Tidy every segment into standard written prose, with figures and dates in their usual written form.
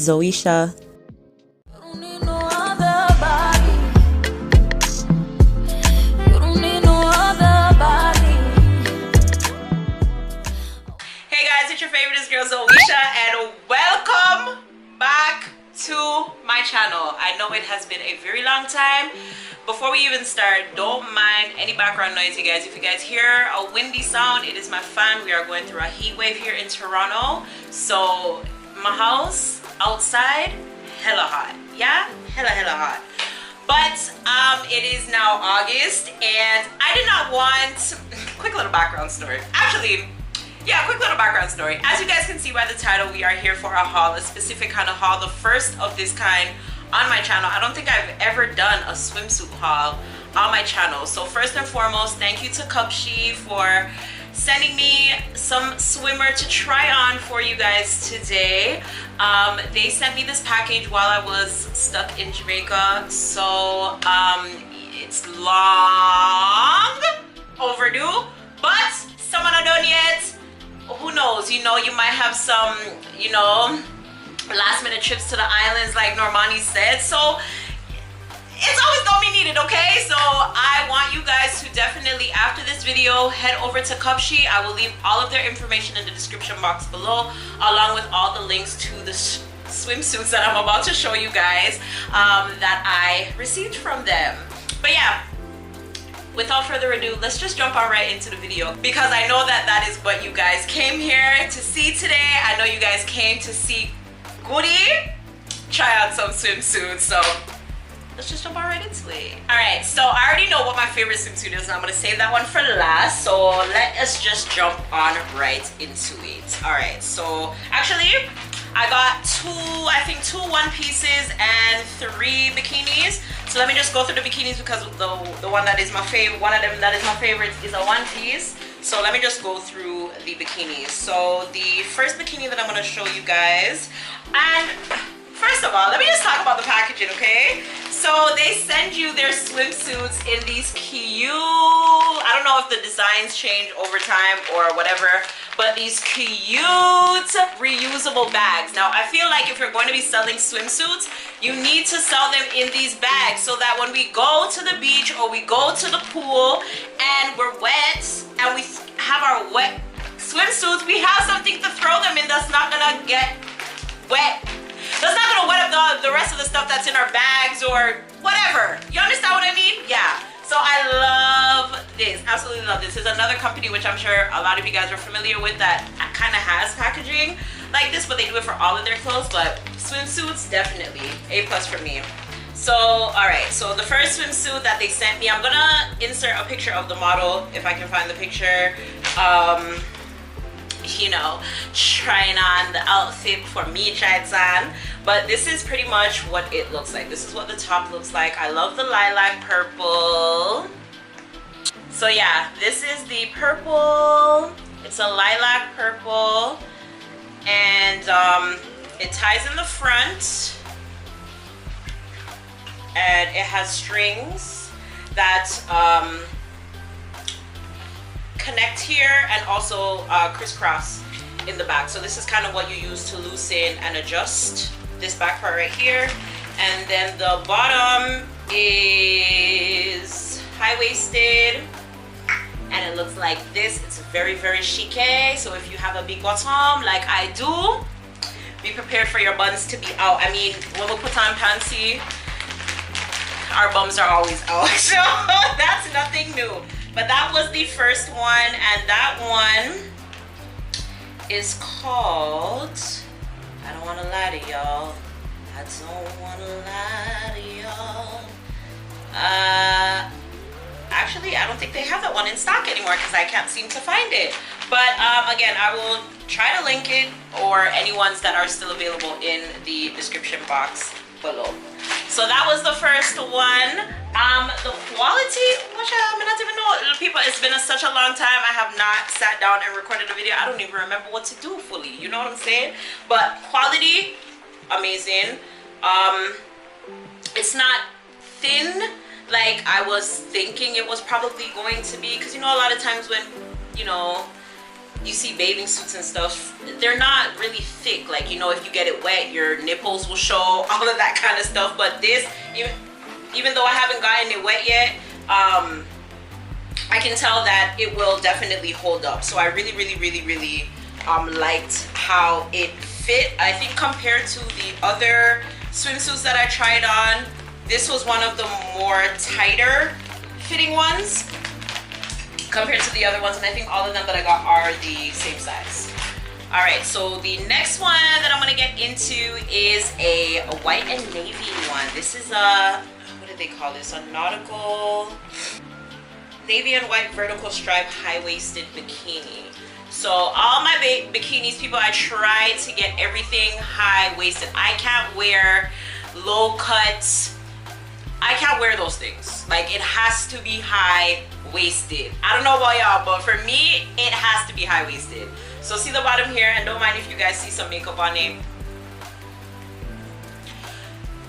ZOESHAAA. Hey guys, it's your favoriteest girl ZOESHAAA and welcome back to my channel. I know it has been a very long time. Before we even start, don't mind any background noise, you guys. If you guys hear a windy sound, it is my fan. We are going through a heat wave here in Toronto. So my house outside, hella hot. Yeah, hella hot. But it is now August and I did not want quick little background story. Actually, yeah, quick little background story. As you guys can see by the title, we are here for a haul, a specific kind of haul, the first of this kind on my channel. I don't think I've ever done a swimsuit haul on my channel. So first and foremost, thank you to Cupshe for sending me some swimmer to try on for you guys today. They sent me this package while I was stuck in Jamaica, so it's long overdue, but someone not done yet. Who knows, you know, you might have some, you know, last minute trips to the islands like Normani said, so it's always gonna be needed, okay? So I want you guys to definitely, after this video, head over to Cupshe. I will leave all of their information in the description box below, along with all the links to the swimsuits that I'm about to show you guys that I received from them. But yeah, without further ado, let's just jump on right into the video, because I know that that is what you guys came here to see today. I know you guys came to see Goody try on some swimsuits, so let's just jump on right into it. Alright, so I already know what my favorite swimsuit is and I'm gonna save that one for last, so let us just jump on right into it. Alright, so actually I got two one pieces and 3 bikinis. So let me just go through the bikinis, because the one that is my favorite, one of them that is my favorite is a one piece. So let me just go through the bikinis. So the first bikini that I'm gonna show you guys, and first of all, let me just talk about the packaging, okay? So they send you their swimsuits in these cute, I don't know if the designs change over time or whatever, but these cute reusable bags. Now I feel like if you're going to be selling swimsuits, you need to sell them in these bags so that when we go to the beach or we go to the pool and we're wet and we have our wet swimsuits, we have something to throw them in that's not gonna get wet. That's not gonna wet up the rest of the stuff that's in our bags or whatever. You understand what I mean? Yeah. So I love this, absolutely love this. There's another company which I'm sure a lot of you guys are familiar with that kind of has packaging like this, but they do it for all of their clothes. But swimsuits, definitely A+ for me. So all right, so the first swimsuit that they sent me, I'm gonna insert a picture of the model if I can find the picture. You know, trying on the outfit for me tried on, but this is pretty much what it looks like. This is what the top looks like. I love the lilac purple. So yeah, this is the purple. It's a lilac purple, and it ties in the front, and it has strings that connect here and also crisscross in the back. So this is kind of what you use to loosen and adjust this back part right here. And then the bottom is high-waisted and it looks like this. It's very chic. So if you have a big bottom like I do, be prepared for your buns to be out. I mean, when we put on panty, our bums are always out, so that's nothing new. But that was the first one, and that one is called, I don't want to lie to y'all, I don't want to lie to y'all. Actually, I don't think they have that one in stock anymore because I can't seem to find it. But again, I will try to link it, or any ones that are still available in the description box below. So that was the first one. The quality, which I mean, I don't even know, people, it's been such a long time. I have not sat down and recorded a video. I don't even remember what to do fully, you know what I'm saying? But quality, amazing. It's not thin like I was thinking it was probably going to be, because you know, a lot of times when, you know, you see bathing suits and stuff, they're not really thick. Like, you know, if you get it wet, your nipples will show, all of that kind of stuff. But this, even though I haven't gotten it wet yet, I can tell that it will definitely hold up. So I really liked how it fit. I think compared to the other swimsuits that I tried on, this was one of the more tighter fitting ones compared to the other ones, and I think all of them that I got are the same size. All right, so the next one that I'm gonna get into is a white and navy one. This is a, what do they call this? A nautical, navy and white vertical stripe high-waisted bikini. So all my bikinis, people, I try to get everything high-waisted. I can't wear low cuts. I can't wear those things. Like, it has to be high-waisted. I don't know about y'all, but for me, it has to be high-waisted. So see the bottom here, and don't mind if you guys see some makeup on it.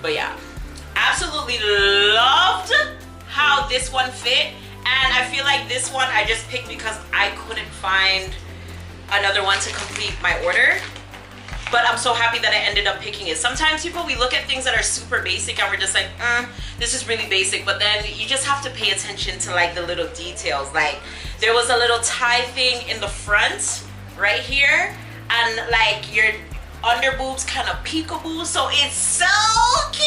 But yeah, absolutely loved how this one fit. And I feel like this one I just picked because I couldn't find another one to complete my order. But I'm so happy that I ended up picking it. Sometimes people, we look at things that are super basic and we're just like, this is really basic. But then you just have to pay attention to like the little details. Like, there was a little tie thing in the front right here, and like your under boobs kind of peekaboo. So it's so cute.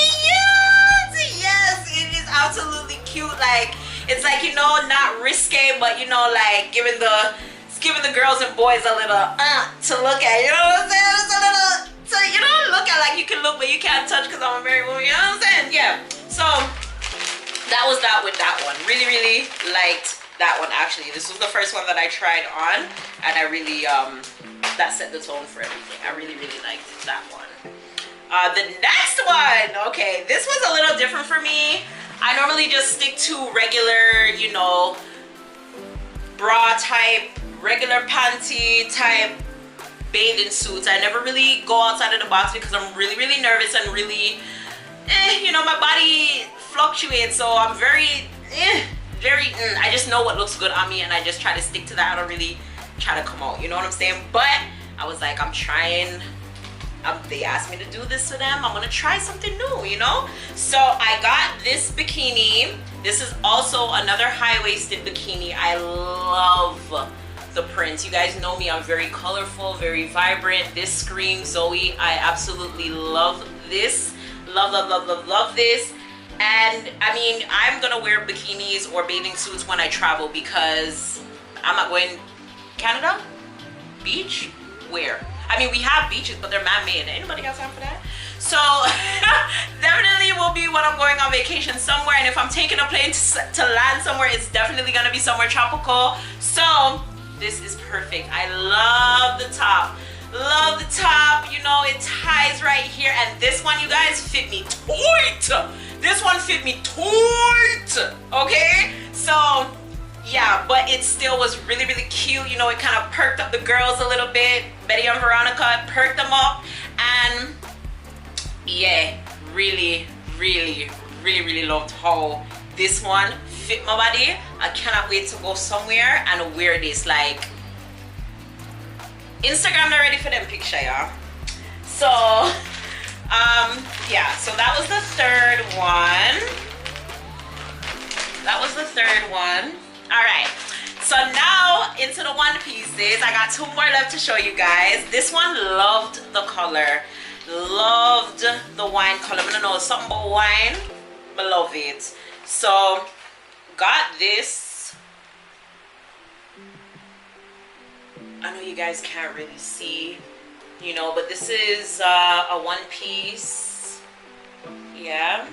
Yes, it is absolutely cute. Like, it's like, you know, not risque, but you know, like giving the girls and boys a little to look at, you know what I'm saying? It's a little, so you know, look at, like you can look but you can't touch because I'm a married woman, you know what I'm saying? Yeah. So that was that with that one. Really liked that one actually. This was the first one that I tried on, and I really that set the tone for everything. I really liked that one. The next one, okay, this was a little different for me. I normally just stick to regular, you know, bra type, regular panty type bathing suits. I never really go outside of the box because I'm really nervous and really, you know, my body fluctuates. So I'm very, I just know what looks good on me and I just try to stick to that. I don't really try to come out, you know what I'm saying? But I was like, I'm trying. They asked me to do this for them. I'm gonna try something new, you know? So I got this bikini. This is also another high-waisted bikini. I love the print. You guys know me, I'm very colorful, very vibrant. This screams Zoe. I absolutely love this. Love this. And I mean, I'm gonna wear bikinis or bathing suits when I travel because I'm not going Canada? Beach? Where? I mean, we have beaches, but they're man-made. Anybody got time for that? So definitely will be when I'm going on vacation somewhere, and if I'm taking a plane to land somewhere, it's definitely gonna be somewhere tropical. So this is perfect. I love the top. Love the top. You know, it ties right here, and this one, you guys, fit me tight. This one fit me tight. Okay, so yeah, but it still was really cute. You know, it kind of perked up the girls a little bit. Betty and Veronica perked them up, and yeah, really loved how this one fit my body. I cannot wait to go somewhere and wear this. Like, Instagram not ready for them picture, y'all. So yeah, so that was the third one. All right, so now into the one pieces. I got two more left to show you guys. This one, loved the color, loved the wine color. I don't know, something about wine, but love it. So got this. I know you guys can't really see, you know, but this is a one piece. Yeah,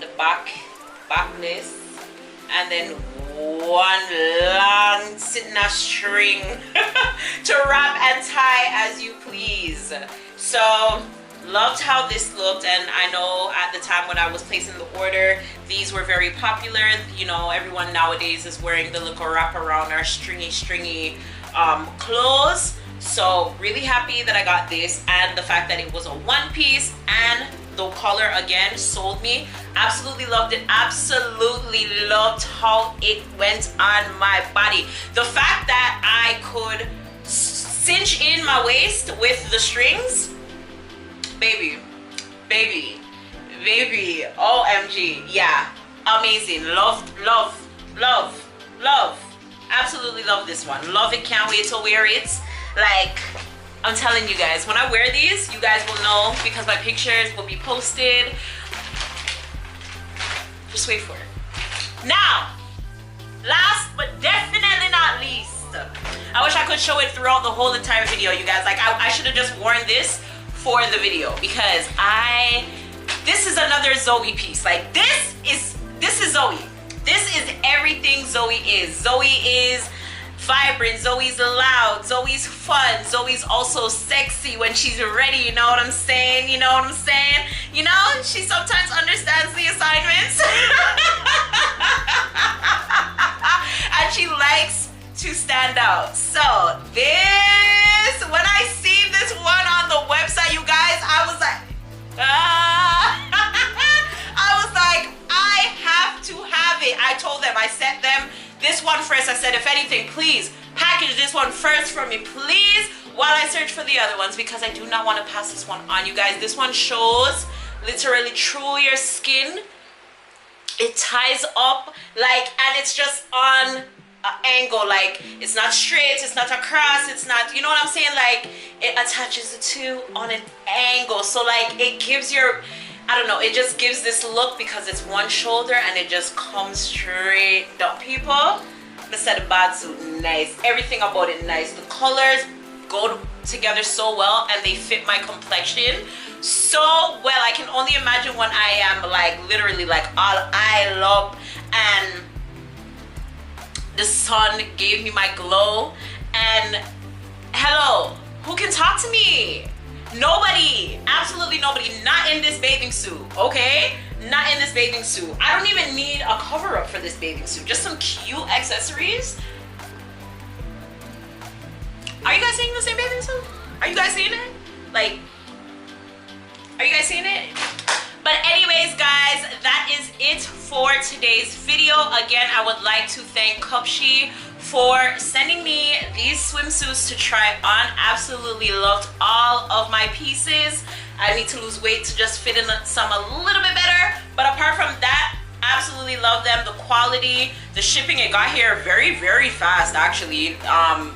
the backless, and then one long sitting a string to wrap and tie as you please. So loved how this looked, and I know at the time when I was placing the order, these were very popular. You know, everyone nowadays is wearing the little wrap around or stringy clothes. So really happy that I got this, and the fact that it was a one piece and the color again sold me. Absolutely loved it. Absolutely loved how it went on my body. The fact that I could cinch in my waist with the strings, baby, OMG. Yeah, amazing. Love. Absolutely love this one. Love it. Can't wait to wear it. Like, I'm telling you guys, when I wear these, you guys will know because my pictures will be posted. Just wait for it. Now, last but definitely not least, I wish I could show it throughout the whole entire video, you guys. Like, I should have just worn this for the video because this is another Zoe piece. Like, this is Zoe. This is everything Zoe is. Zoe is vibrant, Zoe's loud, Zoe's fun, Zoe's also sexy when she's ready, you know what I'm saying? You know what I'm saying? You know, she sometimes understands the assignments. And she likes to stand out. So this, when I see this one on the website, you guys, I was like, I have to have it. I told them, I sent them this one first. I said, if anything, please package this one first for me, please, while I search for the other ones, because I do not want to pass this one on, you guys. This one shows literally through your skin. It ties up, like, and it's just on an angle. Like, it's not straight, it's not across, it's not, you know what I'm saying? Like, it attaches the two on an angle. So, like, it gives your, I don't know, it just gives this look because it's one shoulder and it just comes straight up, people. I said the bodysuit, nice. Everything about it, nice. The colors go together so well and they fit my complexion so well. I can only imagine when I am, like, literally, like, all eye up and the sun gave me my glow. And hello, who can talk to me? Nobody, absolutely nobody. Not in this bathing suit, okay? Not in this bathing suit. I don't even need a cover up for this bathing suit. Just some cute accessories. Are you guys seeing the same bathing suit? Are you guys seeing it? Like, are you guys seeing it? But anyways, guys, that is it for today's video. Again, I would like to thank Cupshe for sending me these swimsuits to try on. Absolutely loved all of my pieces. I need to lose weight to just fit in some a little bit better, but apart from that, absolutely love them. The quality, the shipping, it got here very, very fast actually,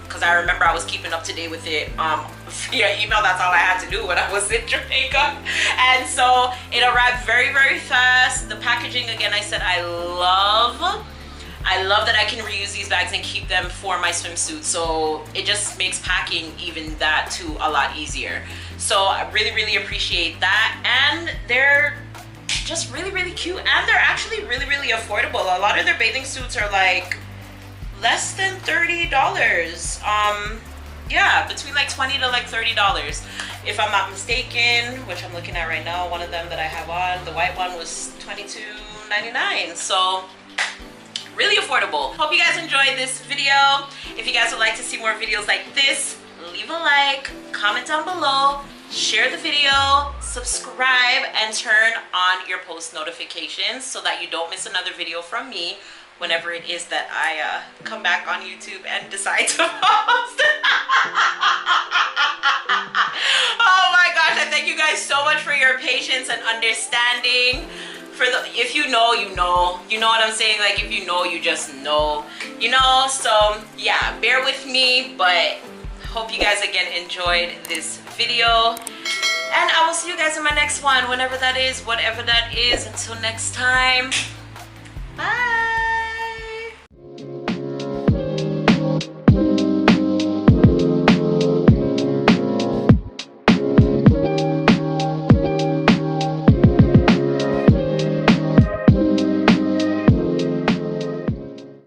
because I remember I was keeping up to date with it via email. That's all I had to do when I was in Jamaica, and so it arrived very, very fast. The packaging, again, I said I love that I can reuse these bags and keep them for my swimsuit. So it just makes packing even that too a lot easier. So I really, really appreciate that. And they're just really, really cute. And they're actually really, really affordable. A lot of their bathing suits are like less than $30. Yeah, between like $20 to like $30. If I'm not mistaken, which I'm looking at right now, one of them that I have on, the white one, was $22.99. So really affordable. Hope you guys enjoyed this video. If you guys would like to see more videos like this, leave a like, comment down below, share the video, subscribe, and turn on your post notifications so that you don't miss another video from me whenever it is that I come back on YouTube and decide to post. Oh my gosh, I thank you guys so much for your patience and understanding. If you know, you know. You know what I'm saying? Like, if you know, you just know. You know? So, yeah, bear with me, but hope you guys again enjoyed this video. And I will see you guys in my next one, whenever that is, whatever that is. Until next time, bye.